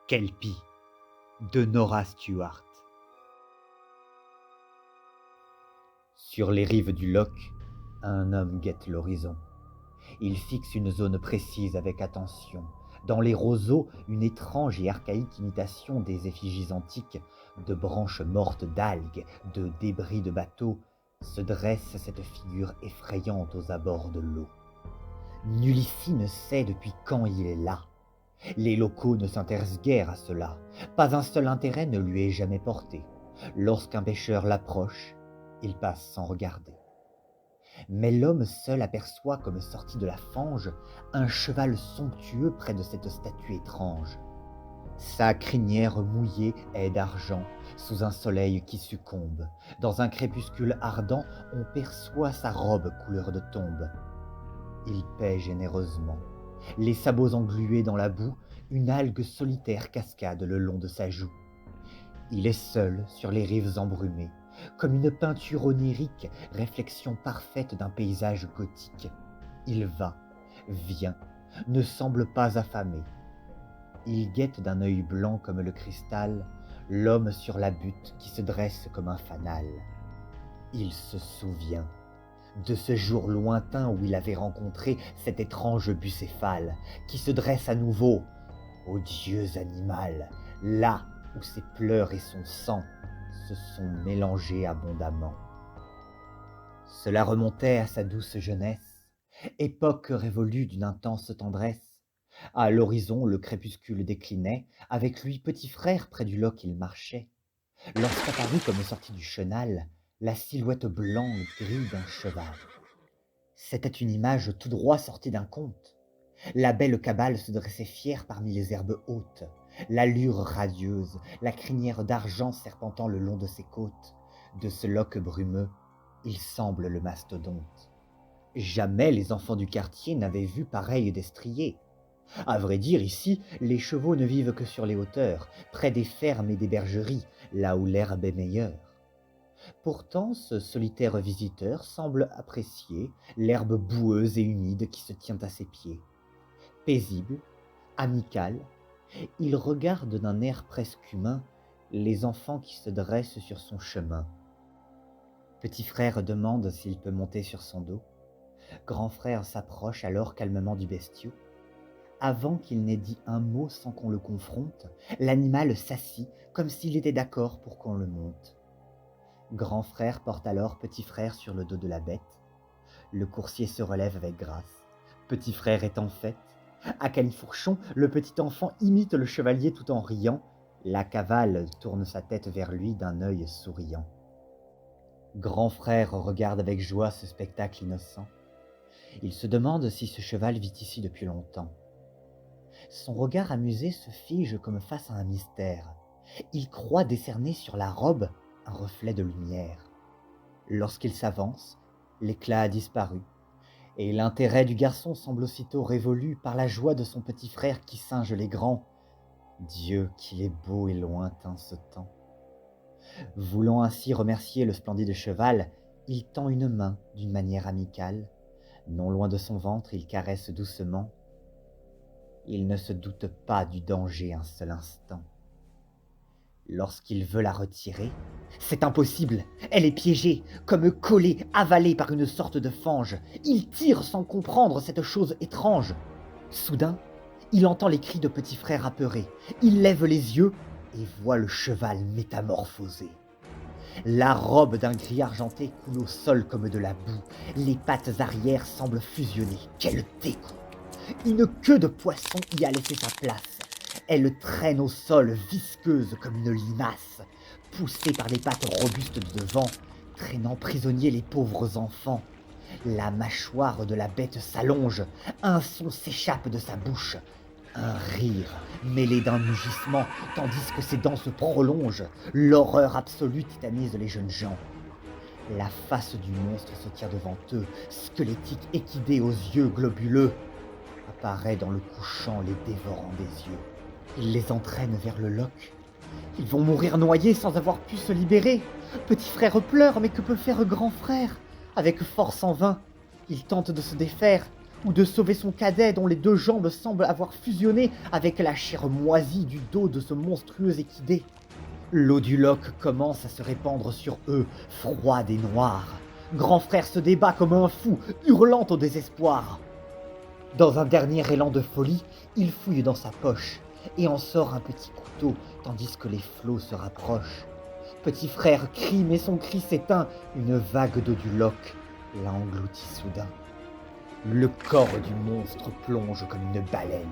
Kelpie de Nora Stuart. Sur les rives du Loch, un homme guette l'horizon. Il fixe une zone précise avec attention. Dans les roseaux, une étrange et archaïque imitation des effigies antiques, de branches mortes d'algues, de débris de bateaux, se dresse cette figure effrayante aux abords de l'eau. Nul ici ne sait depuis quand il est là. Les locaux ne s'intéressent guère à cela. Pas un seul intérêt ne lui est jamais porté. Lorsqu'un pêcheur l'approche, il passe sans regarder. Mais l'homme seul aperçoit, comme sorti de la fange, un cheval somptueux près de cette statue étrange. Sa crinière mouillée est d'argent, sous un soleil qui succombe. Dans un crépuscule ardent, on perçoit sa robe couleur de tombe. Il paie généreusement. Les sabots englués dans la boue, une algue solitaire cascade le long de sa joue. Il est seul sur les rives embrumées, comme une peinture onirique, réflexion parfaite d'un paysage gothique. Il va, vient, ne semble pas affamé. Il guette d'un œil blanc comme le cristal l'homme sur la butte qui se dresse comme un fanal. Il se souvient de ce jour lointain où il avait rencontré cet étrange bucéphale qui se dresse à nouveau, odieux animal, là où ses pleurs et son sang se sont mélangés abondamment. Cela remontait à sa douce jeunesse, époque révolue d'une intense tendresse. À l'horizon, le crépuscule déclinait, avec lui petit frère près du loch il marchait. Lorsqu'apparut comme sorti du chenal, la silhouette blanche grise d'un cheval. C'était une image tout droit sortie d'un conte. La belle cabale se dressait fière parmi les herbes hautes, l'allure radieuse, la crinière d'argent serpentant le long de ses côtes. De ce loch brumeux, il semble le mastodonte. Jamais les enfants du quartier n'avaient vu pareil destrier. À vrai dire, ici, les chevaux ne vivent que sur les hauteurs, près des fermes et des bergeries, là où l'herbe est meilleure. Pourtant, ce solitaire visiteur semble apprécier l'herbe boueuse et humide qui se tient à ses pieds. Paisible, amical, il regarde d'un air presque humain les enfants qui se dressent sur son chemin. Petit frère demande s'il peut monter sur son dos. Grand frère s'approche alors calmement du bestiau. Avant qu'il n'ait dit un mot sans qu'on le confronte, l'animal s'assit comme s'il était d'accord pour qu'on le monte. Grand frère porte alors petit frère sur le dos de la bête. Le coursier se relève avec grâce. Petit frère est en fête. À califourchon, le petit enfant imite le chevalier tout en riant. La cavale tourne sa tête vers lui d'un œil souriant. Grand frère regarde avec joie ce spectacle innocent. Il se demande si ce cheval vit ici depuis longtemps. Son regard amusé se fige comme face à un mystère. Il croit décerner sur la robe un reflet de lumière. Lorsqu'il s'avance, l'éclat a disparu, et l'intérêt du garçon semble aussitôt révolu par la joie de son petit frère qui singe les grands. Dieu, qu'il est beau et lointain ce temps. Voulant ainsi remercier le splendide cheval, il tend une main d'une manière amicale. Non loin de son ventre, il caresse doucement. Il ne se doute pas du danger un seul instant. Lorsqu'il veut la retirer, c'est impossible, elle est piégée, comme collée, avalée par une sorte de fange. Il tire sans comprendre cette chose étrange. Soudain, il entend les cris de petit frère apeuré. Il lève les yeux et voit le cheval métamorphosé. La robe d'un gris argenté coule au sol comme de la boue. Les pattes arrière semblent fusionner. Quel dégoût! Une queue de poisson y a laissé sa place. Elle traîne au sol, visqueuse comme une limace, poussée par les pattes robustes de devant, traînant prisonniers les pauvres enfants. La mâchoire de la bête s'allonge, un son s'échappe de sa bouche, un rire mêlé d'un mugissement, tandis que ses dents se prolongent. L'horreur absolue tétanise les jeunes gens. La face du monstre se tient devant eux, squelettique équidé aux yeux globuleux, apparaît dans le couchant les dévorant des yeux. Il les entraîne vers le loch. Ils vont mourir noyés sans avoir pu se libérer. Petit frère pleure, mais que peut faire grand frère? Avec force en vain, il tente de se défaire. ou de sauver son cadet dont les 2 jambes semblent avoir fusionné avec la chair moisie du dos de ce monstrueux équidé. L'eau du Loch commence à se répandre sur eux, froide et noire. Grand frère se débat comme un fou, hurlant au désespoir. Dans un dernier élan de folie, il fouille dans sa poche et en sort un petit couteau tandis que les flots se rapprochent. Petit frère crie mais son cri s'éteint, une vague d'eau du Loch l'a englouti soudain. Le corps du monstre plonge comme une baleine.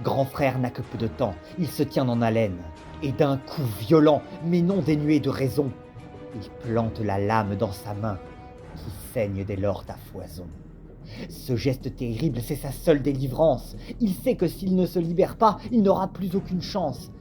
Grand frère n'a que peu de temps, il se tient en haleine, et d'un coup violent, mais non dénué de raison, il plante la lame dans sa main, qui saigne dès lors à foison. Ce geste terrible, c'est sa seule délivrance. Il sait que s'il ne se libère pas, il n'aura plus aucune chance.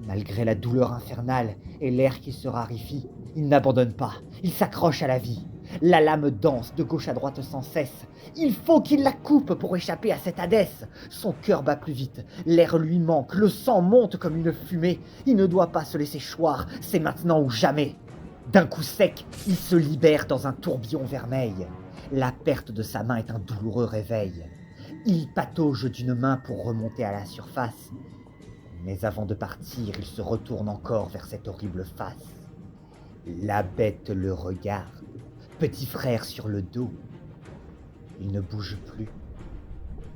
Malgré la douleur infernale et l'air qui se raréfie, il n'abandonne pas, il s'accroche à la vie. La lame danse de gauche à droite sans cesse. Il faut qu'il la coupe pour échapper à cet Hadès. Son cœur bat plus vite, l'air lui manque, le sang monte comme une fumée. Il ne doit pas se laisser choir, c'est maintenant ou jamais. D'un coup sec, il se libère dans un tourbillon vermeil. La perte de sa main est un douloureux réveil. Il patauge d'une main pour remonter à la surface. Mais avant de partir, il se retourne encore vers cette horrible face. La bête le regarde, petit frère sur le dos. Il ne bouge plus.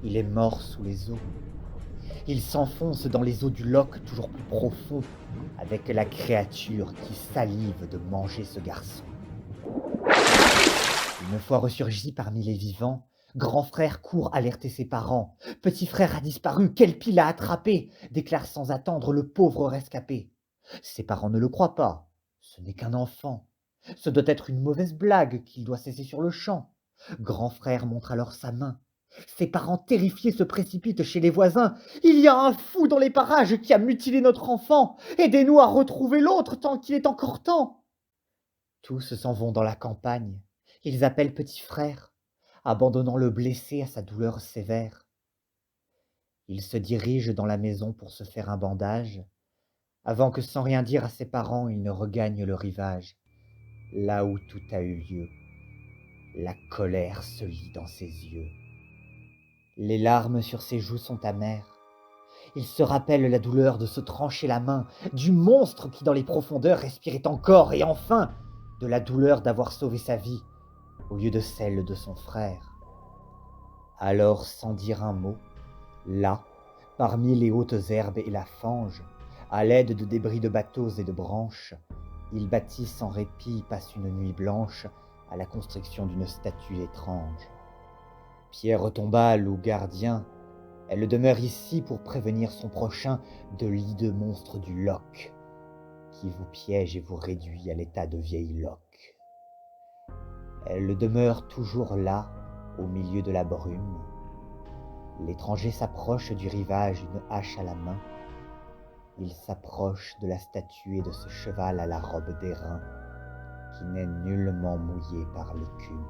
Il est mort sous les eaux. Il s'enfonce dans les eaux du Loch toujours plus profond, avec la créature qui salive de manger ce garçon. Une fois ressurgi parmi les vivants, grand frère court alerter ses parents. Petit frère a disparu, quelle pile a attrapé, déclare sans attendre le pauvre rescapé. Ses parents ne le croient pas, ce n'est qu'un enfant. Ce doit être une mauvaise blague qu'il doit cesser sur le champ. Grand frère montre alors sa main. Ses parents terrifiés se précipitent chez les voisins. Il y a un fou dans les parages qui a mutilé notre enfant. Aidez-nous à retrouver l'autre tant qu'il est encore temps. Tous s'en vont dans la campagne. Ils appellent petit frère, abandonnant le blessé à sa douleur sévère. Il se dirige dans la maison pour se faire un bandage, avant que sans rien dire à ses parents, il ne regagne le rivage, là où tout a eu lieu. La colère se lit dans ses yeux. Les larmes sur ses joues sont amères. Il se rappelle la douleur de se trancher la main, du monstre qui dans les profondeurs respirait encore, et enfin, de la douleur d'avoir sauvé sa vie, au lieu de celle de son frère. Alors, sans dire un mot, là, parmi les hautes herbes et la fange, à l'aide de débris de bateaux et de branches, il bâtit sans répit, passe une nuit blanche, à la construction d'une statue étrange. Pierre tombale ou gardien, elle demeure ici pour prévenir son prochain de l'hideux monstre du Loch, qui vous piège et vous réduit à l'état de vieille loque. Elle demeure toujours là, au milieu de la brume. L'étranger s'approche du rivage, une hache à la main. Il s'approche de la statue et de ce cheval à la robe d'airain, qui n'est nullement mouillé par l'écume.